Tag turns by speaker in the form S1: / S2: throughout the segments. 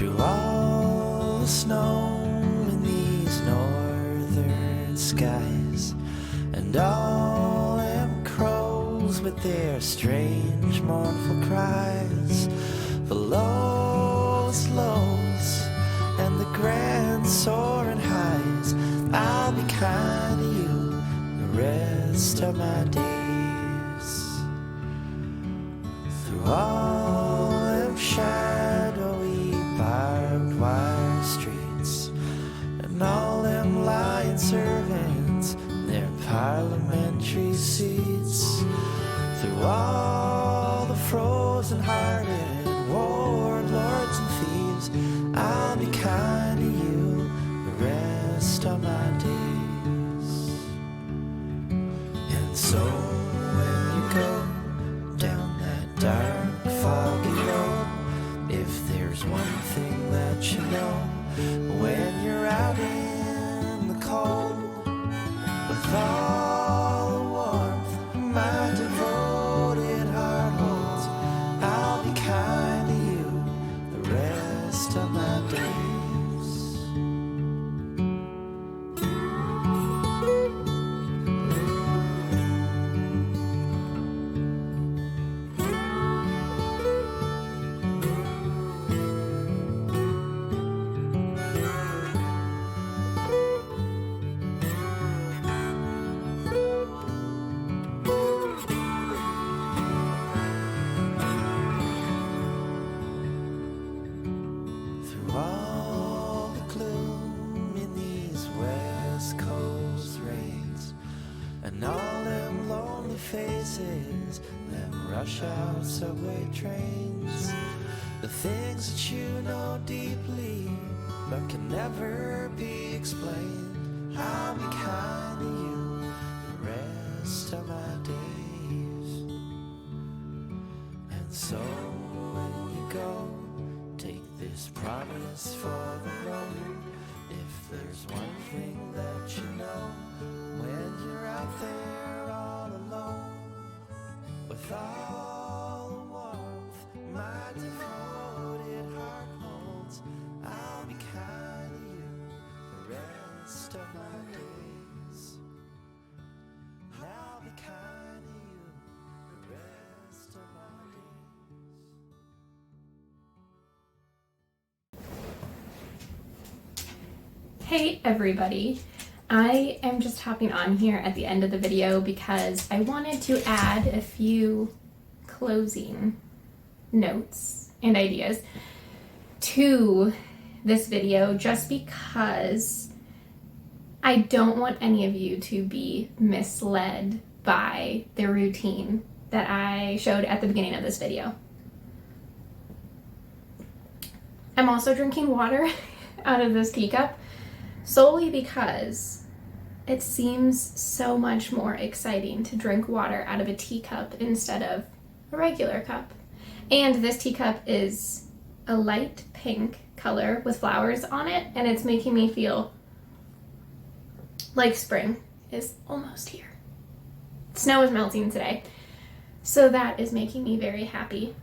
S1: Through all the snow in these northern skies, and all them crows with their strange mournful cries, the lowest lows and the grand soaring highs, I'll be kind to you the rest of my days. Through all them shadowy barbed wire streets, and all them lying servants in their parliamentary seats, through all the frozen-hearted warlords and thieves, I'll be kind to you the rest of my days. And so when you go down that dark, foggy road, if there's one thing that you know, when you're out in the cold, with all the warmth my devoted heart holds, I'll be kind to you the rest of my days. Through all the gloom in these West Coast rains, and all them lonely faces, them rush out subway trains, the things that you know deeply but can never be explained, I'll be kind to you the rest of my days. And so when you go, take this promise for the road. If there's one thing that you know, when you're out there all alone,
S2: Hey everybody, I am just hopping on here at the end of the video because I wanted to add a few closing notes and ideas to this video just because I don't want any of you to be misled by the routine that I showed at the beginning of this video. I'm also drinking water out of this teacup solely because it seems so much more exciting to drink water out of a teacup instead of a regular cup. And this teacup is a light pink color with flowers on it, and it's making me feel like spring is almost here. Snow is melting today, so that is making me very happy.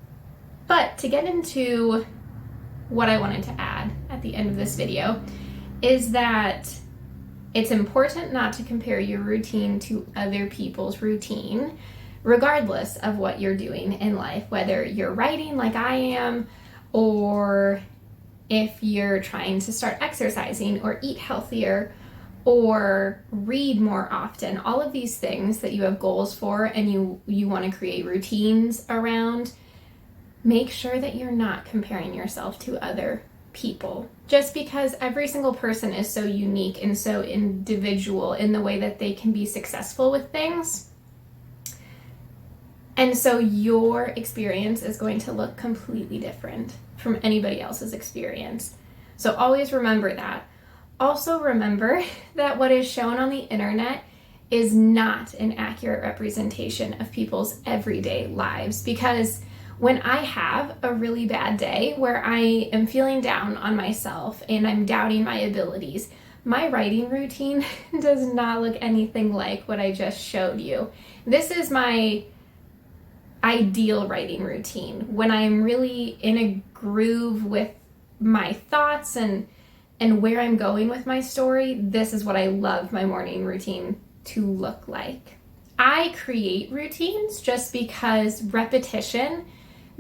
S2: But to get into what I wanted to add at the end of this video is that it's important not to compare your routine to other people's routine, regardless of what you're doing in life, whether you're writing like I am, or if you're trying to start exercising or eat healthier or read more often. All of these things that you have goals for and you want to create routines around, make sure that you're not comparing yourself to other people, just because every single person is so unique and so individual in the way that they can be successful with things. And so your experience is going to look completely different from anybody else's experience. So always remember that. Also remember that what is shown on the internet is not an accurate representation of people's everyday lives, because when I have a really bad day where I am feeling down on myself and I'm doubting my abilities, my writing routine does not look anything like what I just showed you. This is my ideal writing routine when I'm really in a groove with my thoughts and where I'm going with my story. This is what I love my morning routine to look like. I create routines just because repetition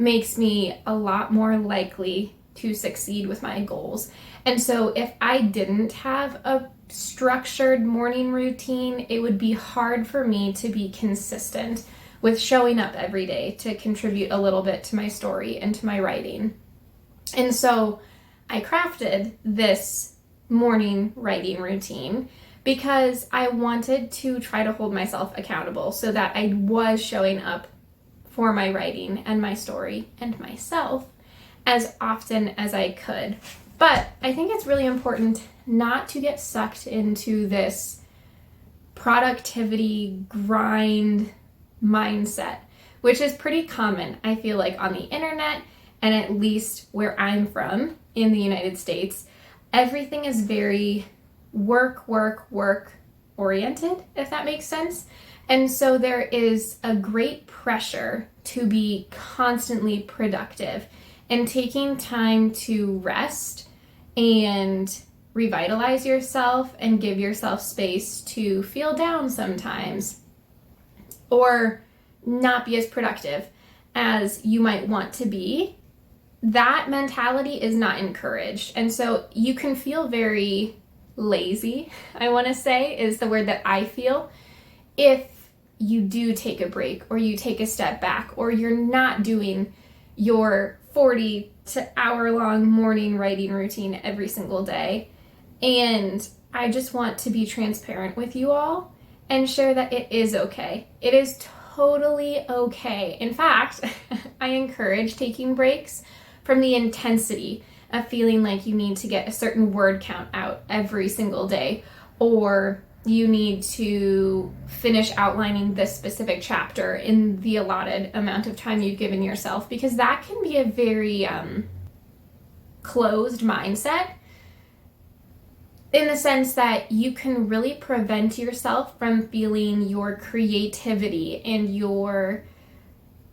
S2: makes me a lot more likely to succeed with my goals. And so if I didn't have a structured morning routine, it would be hard for me to be consistent with showing up every day to contribute a little bit to my story and to my writing. And so I crafted this morning writing routine because I wanted to try to hold myself accountable so that I was showing up for my writing and my story and myself as often as I could. But I think it's really important not to get sucked into this productivity grind mindset, which is pretty common, I feel like, on the internet, and at least where I'm from in the United States. Everything is very work oriented, if that makes sense. And so there is a great pressure to be constantly productive and taking time to rest and revitalize yourself and give yourself space to feel down sometimes or not be as productive as you might want to be. That mentality is not encouraged. And so you can feel very lazy, I want to say, is the word that I feel, if you do take a break or you take a step back or you're not doing your 40 to hour long morning writing routine every single day. And I just want to be transparent with you all and share that it is okay. It is totally okay. In fact, I encourage taking breaks from the intensity of feeling like you need to get a certain word count out every single day, or you need to finish outlining this specific chapter in the allotted amount of time you've given yourself, because that can be a very closed mindset in the sense that you can really prevent yourself from feeling your creativity and your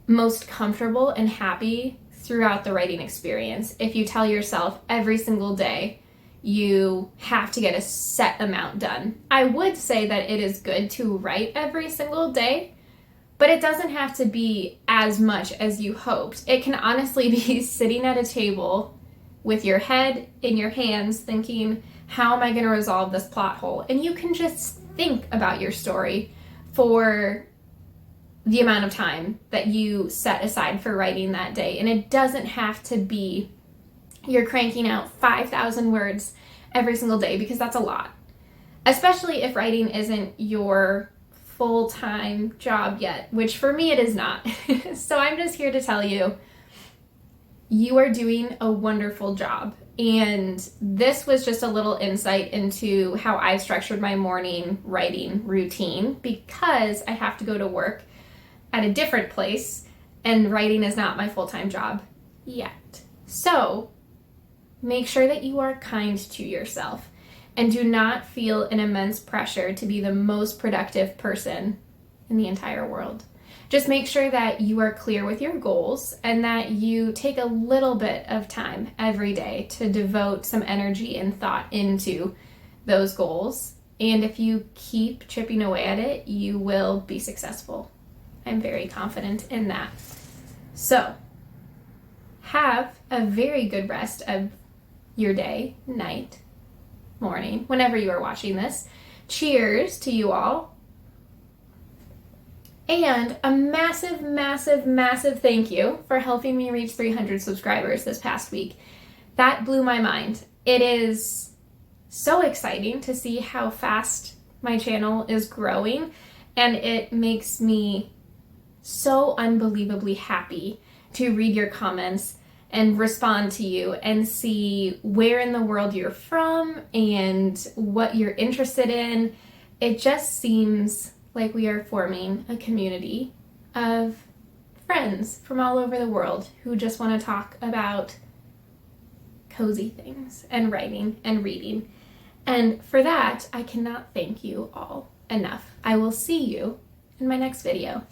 S2: most comfortable and happy throughout the writing experience if you tell yourself every single day you have to get a set amount done. I would say that it is good to write every single day, but it doesn't have to be as much as you hoped. It can honestly be sitting at a table with your head in your hands thinking, how am I going to resolve this plot hole? And you can just think about your story for the amount of time that you set aside for writing that day. And it doesn't have to be you're cranking out 5,000 words every single day, because that's a lot. Especially if writing isn't your full-time job yet, which for me it is not. So I'm just here to tell you, you are doing a wonderful job. And this was just a little insight into how I've structured my morning writing routine, because I have to go to work at a different place and writing is not my full-time job yet. So make sure that you are kind to yourself and do not feel an immense pressure to be the most productive person in the entire world. Just make sure that you are clear with your goals and that you take a little bit of time every day to devote some energy and thought into those goals. And if you keep chipping away at it, you will be successful. I'm very confident in that. So, have a very good rest of your day, night, morning, whenever you are watching this. Cheers to you all. And a massive, massive, massive thank you for helping me reach 300 subscribers this past week. That blew my mind. It is so exciting to see how fast my channel is growing, and it makes me so unbelievably happy to read your comments and respond to you and see where in the world you're from and what you're interested in. It just seems like we are forming a community of friends from all over the world who just want to talk about cozy things and writing and reading. And for that, I cannot thank you all enough. I will see you in my next video.